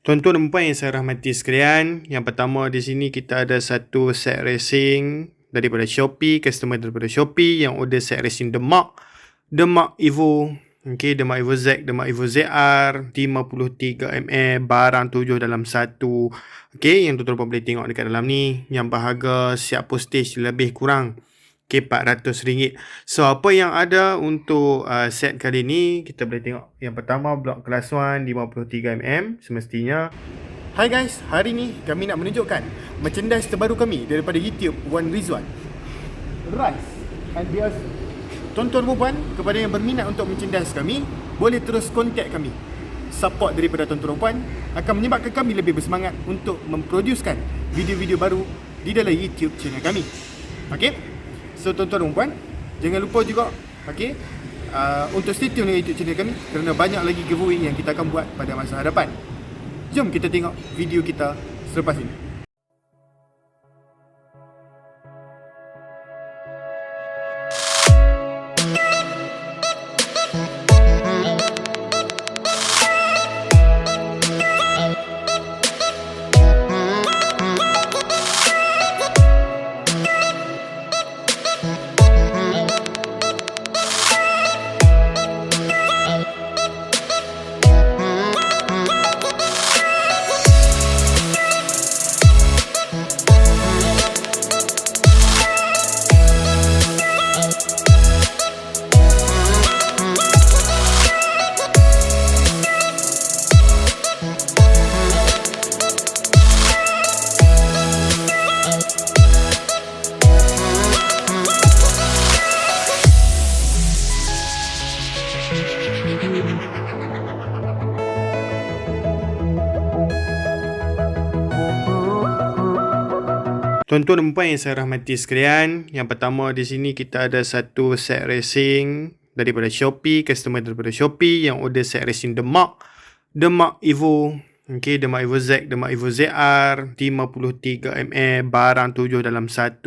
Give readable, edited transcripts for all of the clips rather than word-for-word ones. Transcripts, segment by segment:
Tuan-tuan dan puan yang saya rahmati sekalian, yang pertama di sini kita ada satu set racing daripada Shopee, customer daripada Shopee yang order set racing Demak, Demak EVO, Demak EVO Z, Demak EVO ZR 53mm, barang 7 dalam 1. Yang tuan-tuan boleh tengok dekat dalam ni, yang berharga siap postage lebih kurang RM400. So apa yang ada untuk set kali ni, kita boleh tengok. Yang pertama blok kelas 1 53mm semestinya. Hai guys, hari ni kami nak menunjukkan merchandise terbaru kami daripada YouTube Wan Rizwan. Rise and bias. Tuan-tuan dan puan, kepada yang berminat untuk merchandise kami, boleh terus kontak kami. Support daripada tuan-tuan dan puan akan menyebabkan kami lebih bersemangat untuk memproducekan video-video baru di dalam YouTube channel kami. Okey? So tuan-tuan dan puan, jangan lupa juga untuk stay tune dengan YouTube channel kami kerana banyak lagi giveaway yang kita akan buat pada masa hadapan. Jom kita tengok video kita selepas ini. Tuan-tuan dan puan yang saya rahmati sekalian, yang pertama di sini kita ada satu set racing daripada Shopee, customer daripada Shopee yang order set racing Demak, Demak EVO, Demak EVO Z, Demak EVO ZR 53mm, barang 7 dalam 1.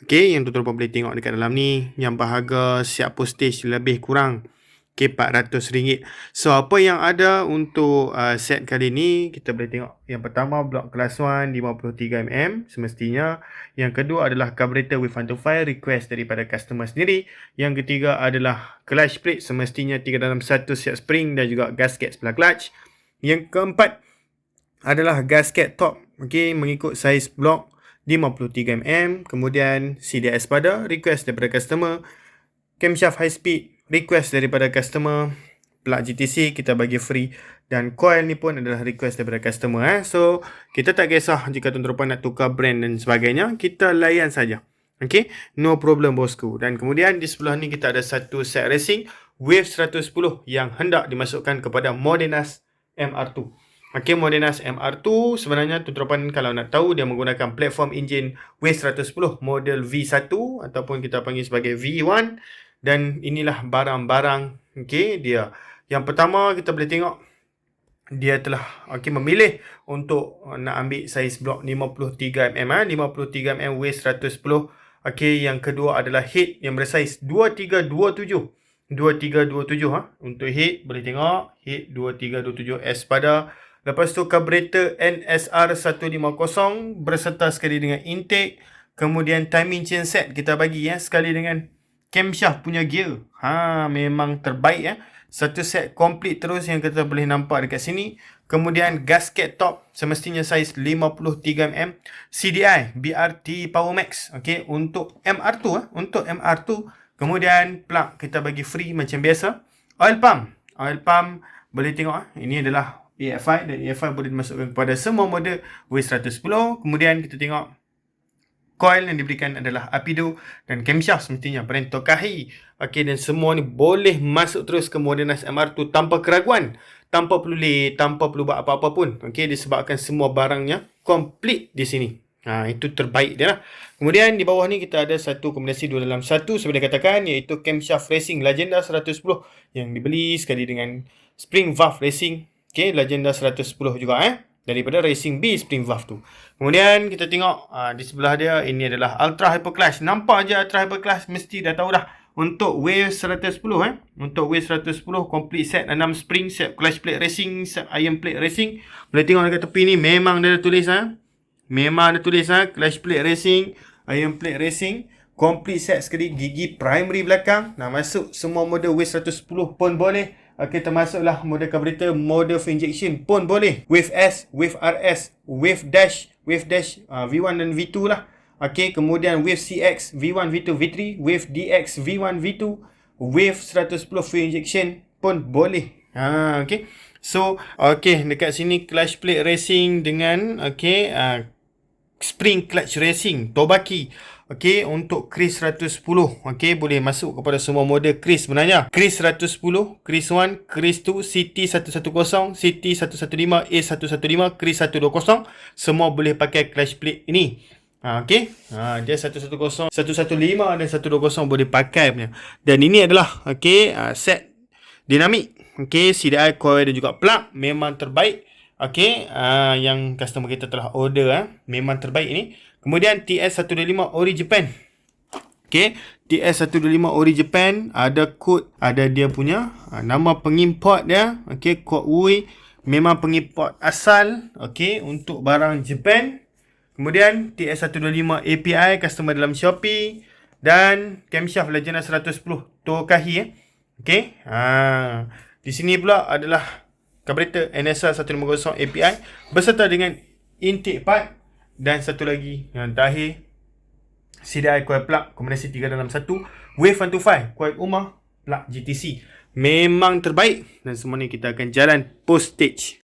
Yang tuan-tuan boleh tengok dekat dalam ni, yang berharga siap postage lebih kurang RM400. So apa yang ada untuk set kali ni, kita boleh tengok. Yang pertama blok kelas 1 53mm semestinya. Yang kedua adalah carburetor with hand to fire, request daripada customer sendiri. Yang ketiga adalah clutch plate semestinya 3 dalam 1 siap spring dan juga gasket sebelah clutch. Yang keempat adalah gasket top, mengikut saiz blok 53mm. Kemudian CDI Espada, request daripada customer. Camshaft high speed, request daripada customer. Plug GTC kita bagi free. Dan coil ni pun adalah request daripada customer. So kita tak kisah jika tuan-tuan nak tukar brand dan sebagainya, kita layan saja. No problem bosku. Dan kemudian di sebelah ni kita ada satu set racing Wave 110 yang hendak dimasukkan kepada Modenas MR2. Modenas MR2 sebenarnya tuan-tuan kalau nak tahu, dia menggunakan platform enjin Wave 110 model V1 ataupun kita panggil sebagai V1. Dan inilah barang-barang dia. Yang pertama kita boleh tengok, dia telah memilih untuk nak ambil saiz blok 53mm, 53mm Wave 110. Yang kedua adalah head yang bersaiz 2327. 2327 untuk head, boleh tengok head 2327 Espada. Lepas tu carburetor NSR 150 berserta sekali dengan intake. Kemudian timing chain set kita bagi sekali dengan camshaft punya gear. Memang terbaik Satu set complete terus yang kita boleh nampak dekat sini. Kemudian gasket top semestinya saiz 53mm. CDI BRT Power Max untuk MR2 untuk MR2. Kemudian plug kita bagi free macam biasa. Oil pump boleh tengok ini adalah EFI, dan EFI boleh dimasukkan kepada semua model W110. Kemudian kita tengok coil yang diberikan adalah Apido dan camshaft semestinya brand Tokahi. Dan semua ni boleh masuk terus ke Modenas MR2 tanpa keraguan, tanpa perlu late, tanpa perlu buat apa-apa pun. Disebabkan semua barangnya complete di sini. Itu terbaik dia lah. Kemudian di bawah ni kita ada satu kombinasi 2 dalam 1 seperti dikatakan, iaitu camshaft racing Legenda 110 yang dibeli sekali dengan spring valve racing. Legenda 110 juga daripada Racing B spring valve tu. Kemudian kita tengok di sebelah dia, ini adalah ultra hyper clutch. Nampak je ultra hyper clutch, mesti dah tahu dah Untuk Wave 110 Untuk Wave 110 complete set 6 spring, set clutch plate racing, set iron plate racing. Boleh tengok dekat tepi ni memang dia ada tulis Memang ada tulis clutch plate racing, iron plate racing. Complete set sekali, gigi primary belakang. Nak masuk semua model Wave 110 pun boleh. Okey, termasuklah model carburetor, model fuel injection pun boleh. Wave S, Wave RS, Wave Dash, V1 dan V2 lah. Okey, kemudian Wave CX, V1, V2, V3, Wave DX, V1, V2, Wave 110 fuel injection pun boleh. Okey. So, okey, dekat sini clutch plate racing dengan spring clutch racing, Tobaki. Okey, untuk Chris 110, okey, boleh masuk kepada semua model Chris sebenarnya. Chris 110, Chris 1, Chris 2, CT 110, CT 115, A115, Chris 120, semua boleh pakai clutch plate ini. Okey. Dia 110, 115 dan 120 boleh pakai punya. Dan ini adalah set dinamik. Okey, CDI coil dan juga plug memang terbaik. Okey, yang customer kita telah order memang terbaik ini. Kemudian TS125 Ori Japan. Okey, TS125 Ori Japan ada kod, ada dia punya nama pengimport dia. Okey, kod UI memang pengimport asal untuk barang Japan. Kemudian TS125 API customer dalam Shopee dan camshaft Legenda 110 Tokahi Okey. Di sini pula adalah carburetor NSR 150 API beserta dengan intake pipe. Dan satu lagi yang terakhir, CDI coil plug kombinasi 3 dalam 1, Wave 125 coil Umar plug GTC. Memang terbaik. Dan semua ni kita akan jalan POSTAGE.